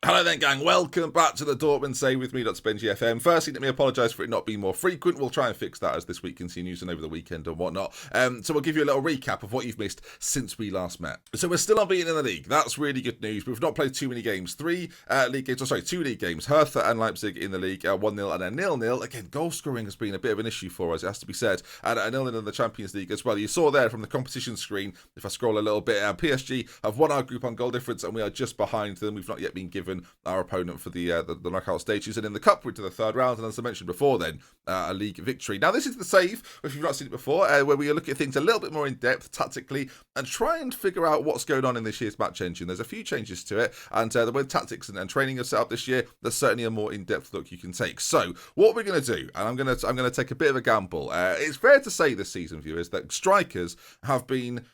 Hello then, gang. Welcome back to the Dortmund Say with me, Dr. Benji FM. Firstly, let me apologise for it not being more frequent. We'll try and fix that as this week continues and over the weekend and whatnot. So we'll give you a little recap of what you've missed since we last met. So we're still unbeaten in the league. That's really good news. We've not played too many games. Two league games. Hertha and Leipzig in the league, 1-0 and a 0-0. Again, goal scoring has been a bit of an issue for us, it has to be said. And a 0-0 in the Champions League as well. You saw there from the competition screen, if I scroll a little bit, PSG have won our group on goal difference and we are just behind them. We've not yet been given our opponent for the knockout stages, and in the cup we're to the third round, and as I mentioned before then, a league victory. Now this is the save, if you've not seen it before, where we look at things a little bit more in depth tactically and try and figure out what's going on in this year's match engine. There's a few changes to it, and the way tactics and training are set up this year, there's certainly a more in-depth look you can take. So what we're going to do, and I'm going to take a bit of a gamble, it's fair to say this season, viewers, that strikers have been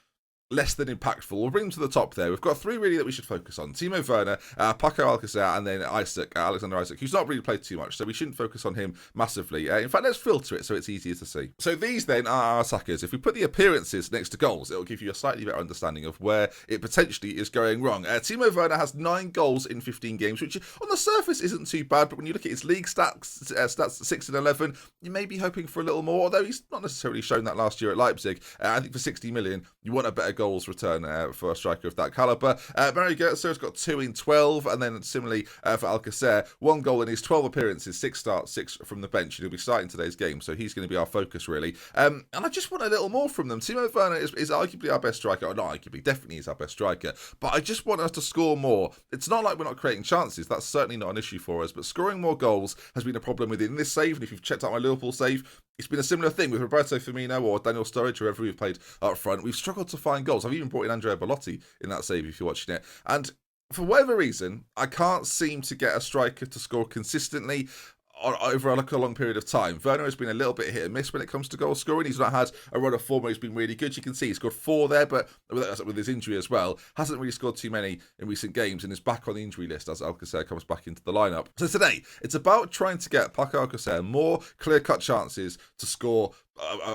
less than impactful. We'll bring them to the top there. We've got three really that we should focus on. Timo Werner, Paco Alcacer, and then Alexander Isak, who's not really played too much, so we shouldn't focus on him massively. In fact, let's filter it so it's easier to see. So these then are our attackers. If we put the appearances next to goals, it'll give you a slightly better understanding of where it potentially is going wrong. Timo Werner has 9 goals in 15 games, which on the surface isn't too bad, but when you look at his league stats 6 and 11, you may be hoping for a little more, although he's not necessarily shown that last year at Leipzig. I think for 60 million, you want a better goals return for a striker of that calibre. Mario Götze has got 2 in 12, and then similarly for Alcacer, 1 goal in his 12 appearances, 6 starts, 6 from the bench, and he'll be starting today's game, so he's going to be our focus really. And I just want a little more from them. Timo Werner is arguably our best striker, or not arguably, definitely is our best striker, but I just want us to score more. It's not like we're not creating chances, that's certainly not an issue for us, but scoring more goals has been a problem within this save, and if you've checked out my Liverpool save, it's been a similar thing with Roberto Firmino or Daniel Sturridge, whoever we've played up front. We've struggled to find goals. I've even brought in Andrea Belotti in that save if you're watching it. And for whatever reason, I can't seem to get a striker to score consistently over a long period of time. Werner has been a little bit hit and miss when it comes to goal scoring. He's not had a run of form where he's been really good. You can see he's scored 4 there, but with his injury as well, hasn't really scored too many in recent games and is back on the injury list as Alcacer comes back into the lineup. So today, it's about trying to get Paco Alcacer more clear-cut chances to score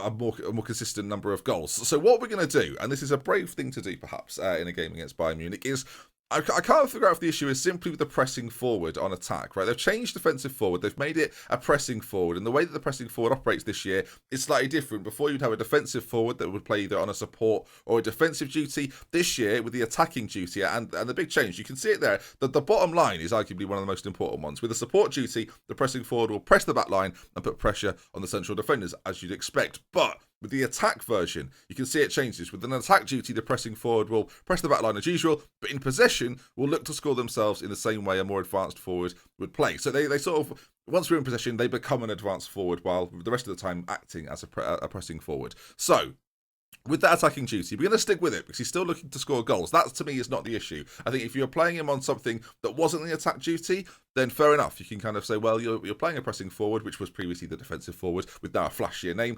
a more consistent number of goals. So what we're going to do, and this is a brave thing to do perhaps in a game against Bayern Munich, is I can't figure out if the issue is simply with the pressing forward on attack, right? They've changed defensive forward. They've made it a pressing forward. And the way that the pressing forward operates this year is slightly different. Before, you'd have a defensive forward that would play either on a support or a defensive duty. This year, with the attacking duty and the big change, you can see it there, that the bottom line is arguably one of the most important ones. With the support duty, the pressing forward will press the back line and put pressure on the central defenders, as you'd expect. But with the attack version, you can see it changes. With an attack duty, the pressing forward will press the back line as usual, but in possession, will look to score themselves in the same way a more advanced forward would play. So they sort of, once we're in possession, they become an advanced forward, while the rest of the time acting as a pressing forward. So with that attacking duty, we're going to stick with it because he's still looking to score goals. That, to me, is not the issue. I think if you're playing him on something that wasn't the attack duty, then fair enough. You can kind of say, well, you're playing a pressing forward, which was previously the defensive forward, with now a flashier name.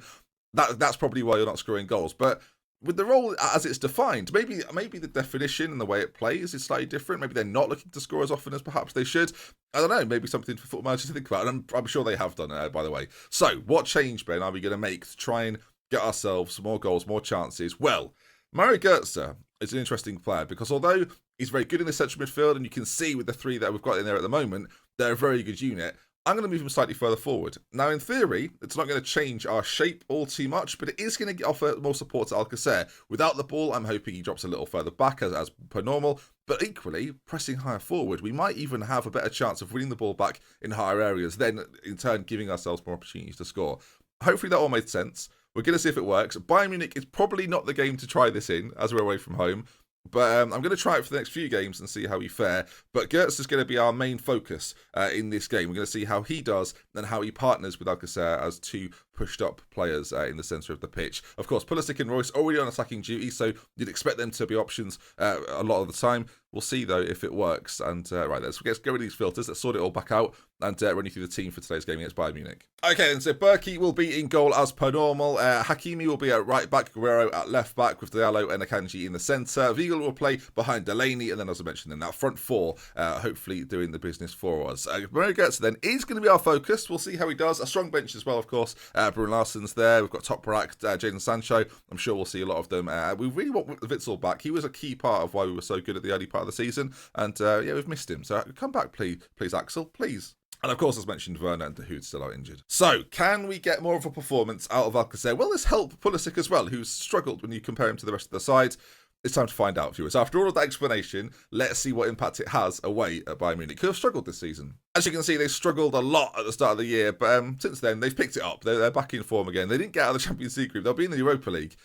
That's probably why you're not scoring goals. But with the role as it's defined, maybe the definition and the way it plays is slightly different. Maybe they're not looking to score as often as perhaps they should. I don't know, maybe something for football managers to think about. And I'm sure they have done, by the way. So what change, Ben, are we going to make to try and get ourselves more goals, more chances? Well, Mario Götze is an interesting player because although he's very good in the central midfield, and you can see with the 3 that we've got in there at the moment, they're a very good unit, I'm going to move him slightly further forward. Now, in theory, it's not going to change our shape all too much, but it is going to offer more support to Alcacer. Without the ball, I'm hoping he drops a little further back as per normal, but equally, pressing higher forward, we might even have a better chance of winning the ball back in higher areas, then in turn giving ourselves more opportunities to score. Hopefully that all made sense. We're going to see if it works. Bayern Munich is probably not the game to try this in, as we're away from home. But I'm going to try it for the next few games and see how we fare. But Götze is going to be our main focus in this game. We're going to see how he does and how he partners with Alcacer as 2 pushed up players in the centre of the pitch. Of course, Pulisic and Royce already on attacking duty, so you'd expect them to be options a lot of the time. We'll see, though, if it works. And right, let's get rid of these filters. Let's sort it all back out and run you through the team for today's game against Bayern Munich. Okay, and so Berkey will be in goal as per normal. Hakimi will be at right back, Guerrero at left back with Diallo and Akanji in the centre. Weigl will play behind Delaney, and then, as I mentioned, in that front 4, hopefully doing the business for us. Mario Götze then is going to be our focus. We'll see how he does. A strong bench as well, of course, Bruno Larsson's there. We've got Toprak, Jadon Sancho. I'm sure we'll see a lot of them. We really want Witsel back. He was a key part of why we were so good at the early part of the season. And we've missed him. So come back, please, Axel, please. And of course, as mentioned, Werner and Dahoud's still out injured. So, can we get more of a performance out of Alcacer? Will this help Pulisic as well, who's struggled when you compare him to the rest of the side? It's time to find out, viewers. After all of that explanation, let's see what impact it has away at Bayern Munich, who have struggled this season. As you can see, they struggled a lot at the start of the year, but since then, they've picked it up. They're back in form again. They didn't get out of the Champions League group. They'll be in the Europa League,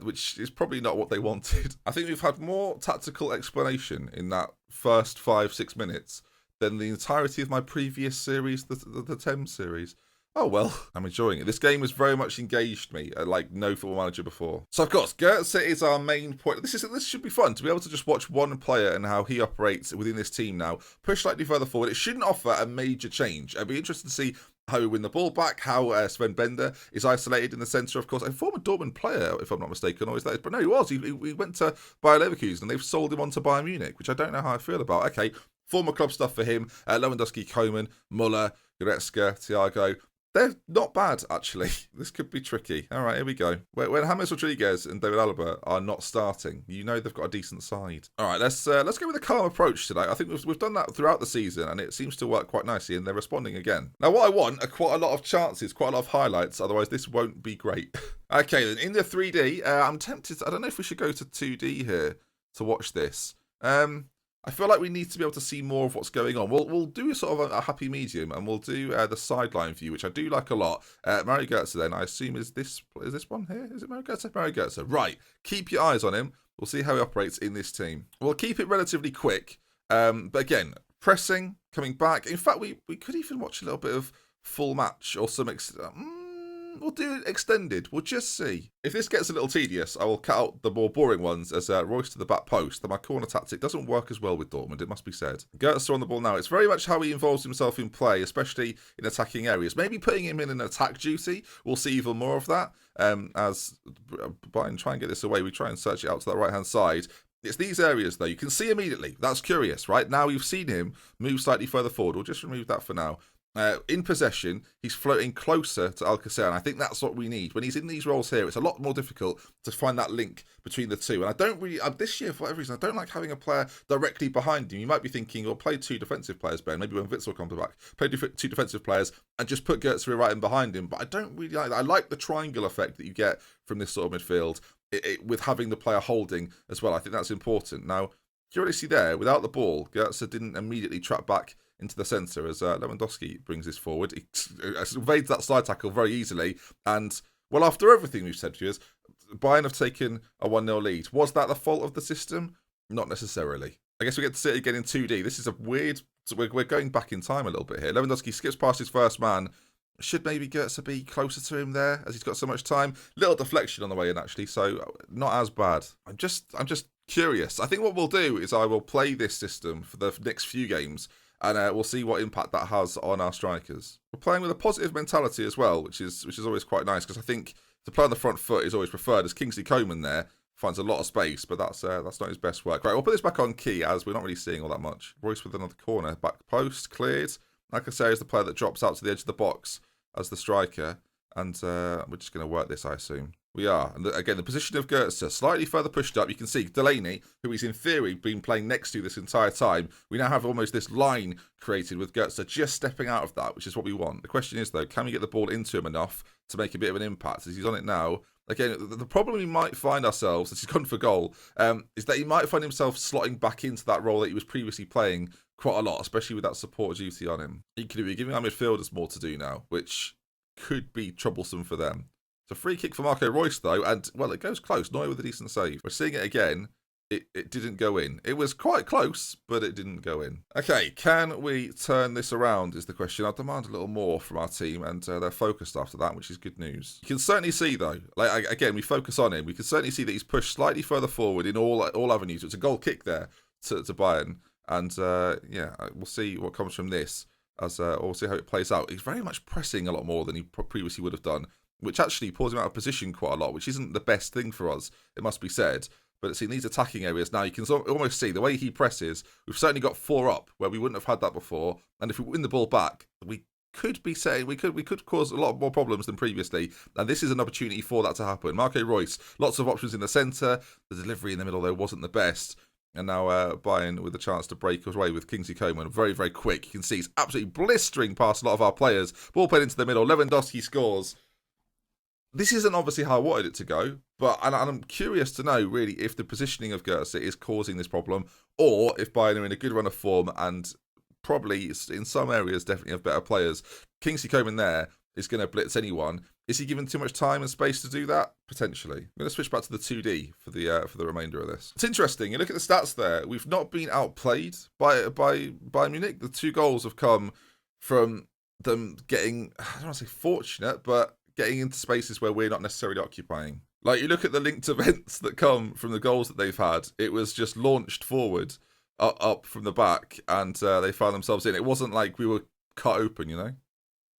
which is probably not what they wanted. I think we've had more tactical explanation in that first 5-6 minutes than the entirety of my previous series, the Thames series. Oh well, I'm enjoying it. This game has very much engaged me like no Football Manager before. So of course, Goetze is our main point. This should be fun to be able to just watch one player and how he operates within this team now. Push slightly further forward. It shouldn't offer a major change. I'd be interested to see how we win the ball back, how Sven Bender is isolated in the centre, of course. A former Dortmund player, if I'm not mistaken, or is that? But no, he was. He went to Bayer Leverkusen and they've sold him on to Bayern Munich, which I don't know how I feel about. Okay, former club stuff for him. Lewandowski, Koeman, Muller, Goretzka, Thiago. They're not bad, actually. This could be tricky. All right, here we go. When James Rodriguez and David Alaba are not starting, you know they've got a decent side. All right, let's go with a calm approach today. I think we've done that throughout the season, and it seems to work quite nicely, and they're responding again. Now, what I want are quite a lot of chances, quite a lot of highlights, otherwise this won't be great. Okay, then, in the 3D, I'm tempted. I don't know if we should go to 2D here to watch this. I feel like we need to be able to see more of what's going on. We'll do sort of a happy medium, and we'll do the sideline view, which I do like a lot. Mario Götze, then, I assume, is this one here? Is it Mario Götze? Mario Götze. Right. Keep your eyes on him. We'll see how he operates in this team. We'll keep it relatively quick. But again, pressing, coming back. In fact, we could even watch a little bit of full match or some... We'll do it extended. We'll just see. If this gets a little tedious, I will cut out the more boring ones as Royce to the back post. That my corner tactic doesn't work as well with Dortmund, it must be said. Goetze on the ball now. It's very much how he involves himself in play, especially in attacking areas. Maybe putting him in an attack duty. We'll see even more of that. As Bayern try and get this away, we try and search it out to that right-hand side. It's these areas, though. You can see immediately. That's curious, right? Now you've seen him move slightly further forward. We'll just remove that for now. In possession, he's floating closer to Alcacer, and I think that's what we need. When he's in these roles here, it's a lot more difficult to find that link between the two. And I don't really, this year, for whatever reason, I don't like having a player directly behind him. You might be thinking, well, play two defensive players, Ben. Maybe when Witsel comes back, play two defensive players and just put Goetze right in behind him. But I don't really like that. I like the triangle effect that you get from this sort of midfield with having the player holding as well. I think that's important. Now, you already see there, without the ball, Goetze didn't immediately track back into the centre as Lewandowski brings this forward. He evades that side tackle very easily. And, well, after everything we've said to you, Bayern have taken a 1-0 lead. Was that the fault of the system? Not necessarily. I guess we get to see it again in 2D. This is a weird... We're going back in time a little bit here. Lewandowski skips past his first man. Should maybe Goetze be closer to him there as he's got so much time? Little deflection on the way in, actually, so not as bad. I'm just curious. I think what we'll do is I will play this system for the next few games, and we'll see what impact that has on our strikers. We're playing with a positive mentality as well, which is always quite nice, because I think to play on the front foot is always preferred. As Kingsley Coman there finds a lot of space, but that's not his best work. Right, we'll put this back on key, as we're not really seeing all that much. Royce with another corner, back post, cleared. Like I say, is the player that drops out to the edge of the box as the striker, and we're just going to work this, I assume. We are. And again, the position of Goetze, slightly further pushed up. You can see Delaney, who he's in theory been playing next to this entire time. We now have almost this line created with Goetze just stepping out of that, which is what we want. The question is, though, can we get the ball into him enough to make a bit of an impact? As he's on it now. Again, the problem we might find ourselves, as he's gone for goal, is that he might find himself slotting back into that role that he was previously playing quite a lot, especially with that support duty on him. Equally, we're giving our midfielders more to do now, which could be troublesome for them. It's a free kick for Marco Reus, though, and, well, it goes close. Neuer with a decent save. We're seeing it again. It didn't go in. It was quite close, but it didn't go in. Okay, can we turn this around is the question. I demand a little more from our team, and they're focused after that, which is good news. You can certainly see, though, like again, we focus on him. We can certainly see that he's pushed slightly further forward in all avenues. It's a goal kick there to Bayern, and, yeah, we'll see what comes from this, as we'll see how it plays out. He's very much pressing a lot more than he previously would have done, which actually pulls him out of position quite a lot, which isn't the best thing for us, it must be said. But it's in these attacking areas now, you can almost see the way he presses. We've certainly got 4 up, where we wouldn't have had that before. And if we win the ball back, we could be saying we could cause a lot more problems than previously, and this is an opportunity for that to happen. Marco Reus, lots of options in the centre. The delivery in the middle though wasn't the best. And now Bayern with a chance to break away with Kingsley Coman. Very, very quick. You can see he's absolutely blistering past a lot of our players. Ball played into the middle. Lewandowski scores. This isn't obviously how I wanted it to go, but and I'm curious to know, really, if the positioning of Goetze is causing this problem, or if Bayern are in a good run of form and probably, in some areas, definitely have better players. Kingsley Coman there is going to blitz anyone. Is he given too much time and space to do that? Potentially. I'm going to switch back to the 2D for the remainder of this. It's interesting. You look at the stats there. We've not been outplayed by Munich. The 2 goals have come from them getting, I don't want to say fortunate, but getting into spaces where we're not necessarily occupying. Like, you look at the linked events that come from the goals that they've had. It was just launched forward, up from the back, and they found themselves in. It wasn't like we were cut open, you know?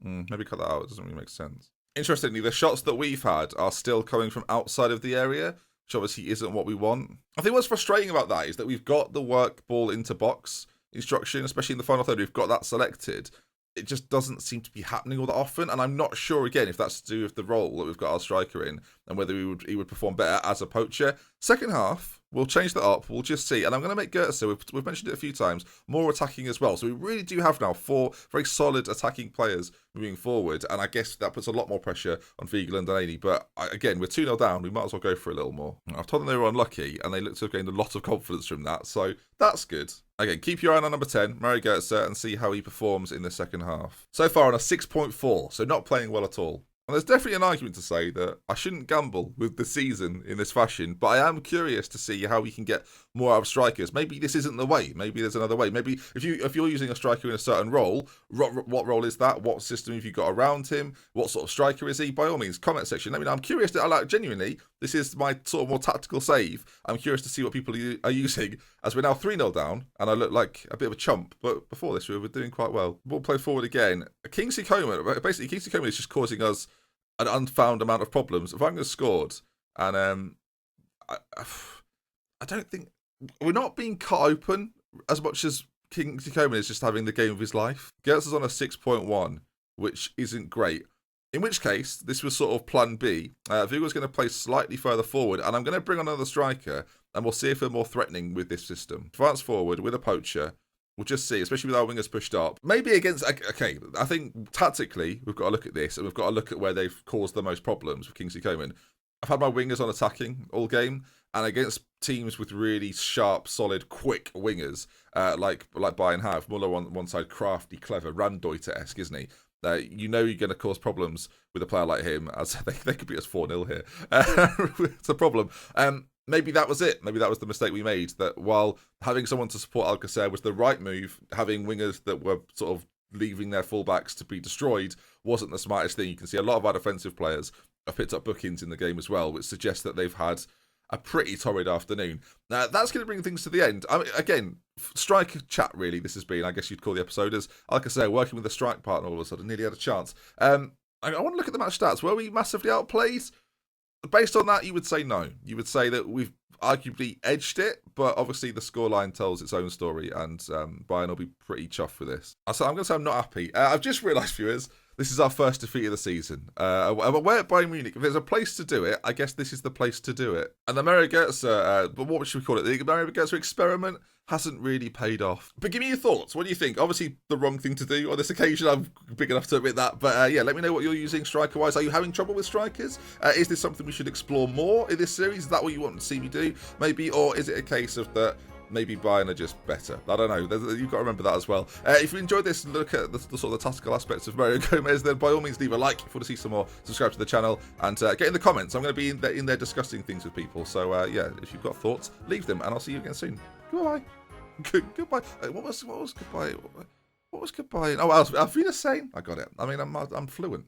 Maybe cut that out. It doesn't really make sense. Interestingly, the shots that we've had are still coming from outside of the area, which obviously isn't what we want. I think what's frustrating about that is that we've got the work ball into box instruction, especially in the final third. We've got that selected. It just doesn't seem to be happening all that often, and I'm not sure, again, if that's to do with the role that we've got our striker in and whether he would perform better as a poacher. Second half, we'll change that up. We'll just see. And I'm going to make Goetze, we've mentioned it a few times, more attacking as well. So we really do have now 4 very solid attacking players moving forward, and I guess that puts a lot more pressure on Fiegel and Delaney. But again, we're 2-0 down. We might as well go for a little more. I've told them they were unlucky, and they look to have gained a lot of confidence from that. So that's good. Again, keep your eye on number 10, Mario Goetze, and see how he performs in the second half. So far on a 6.4, so not playing well at all. And there's definitely an argument to say that I shouldn't gamble with the season in this fashion, but I am curious to see how we can get more out of strikers. Maybe this isn't the way. Maybe there's another way. Maybe if you're using a striker in a certain role, what role is that? What system have you got around him? What sort of striker is he? By all means, comment section. Let me know. I'm curious genuinely, this is my sort of more tactical save. I'm curious to see what people are using as we're now 3-0 down, and I look like a bit of a chump. But before this, we were doing quite well. Ball play forward again. Kingsley Coman is just causing us an unfound amount of problems. Wagner scored, and I don't think we're not being cut open as much as Kingsley Coman is just having the game of his life. Goetze is on a 6.1, which isn't great. In which case, this was sort of plan B. Vigo's going to play slightly further forward, and I'm going to bring on another striker, and we'll see if we're more threatening with this system. Advance forward with a poacher. We'll just see, especially with our wingers pushed up. Maybe against... Okay, I think tactically, we've got to look at this, and we've got to look at where they've caused the most problems with Kingsley Coman. I've had my wingers on attacking all game, and against teams with really sharp, solid, quick wingers, like Bayern have. Muller on one side, crafty, clever, Randeuter-esque, isn't he? You know you're going to cause problems with a player like him, as they could beat us 4-0 here. It's a problem. Maybe that was it. Maybe that was the mistake we made, that while having someone to support Alcacer was the right move, having wingers that were sort of leaving their fullbacks to be destroyed wasn't the smartest thing. You can see a lot of our defensive players have picked up bookings in the game as well, which suggests that they've had a pretty torrid afternoon. Now, that's going to bring things to the end. I mean, again, strike chat, really, this has been, I guess you'd call the episode, as, like I say, working with a strike partner all of a sudden, nearly had a chance. I want to look at the match stats. Were we massively outplayed? Based on that, you would say no. You would say that we've arguably edged it, but obviously the scoreline tells its own story, and Bayern will be pretty chuffed with this. So I'm going to say I'm not happy. I've just realised, viewers, this is our first defeat of the season. We're at Bayern Munich. If there's a place to do it, I guess this is the place to do it. And the Mario Goetze, but what should we call it? The Mario Goetze experiment hasn't really paid off. But give me your thoughts. What do you think? Obviously, the wrong thing to do on this occasion. I'm big enough to admit that. But yeah, let me know what you're using striker-wise. Are you having trouble with strikers? Is this something we should explore more in this series? Is that what you want to see me do? Maybe, or is it a case of that maybe Bayern are just better? I don't know. You've got to remember that as well. If you enjoyed this look at the sort of the tactical aspects of Mario Gomez, then by all means leave a like if you want to see some more. Subscribe to the channel and get in the comments. I'm going to be in there discussing things with people. So yeah, if you've got thoughts, leave them, and I'll see you again soon. Goodbye. Goodbye. What was goodbye? What was goodbye? Oh, I was saying. I got it. I mean, I'm fluent.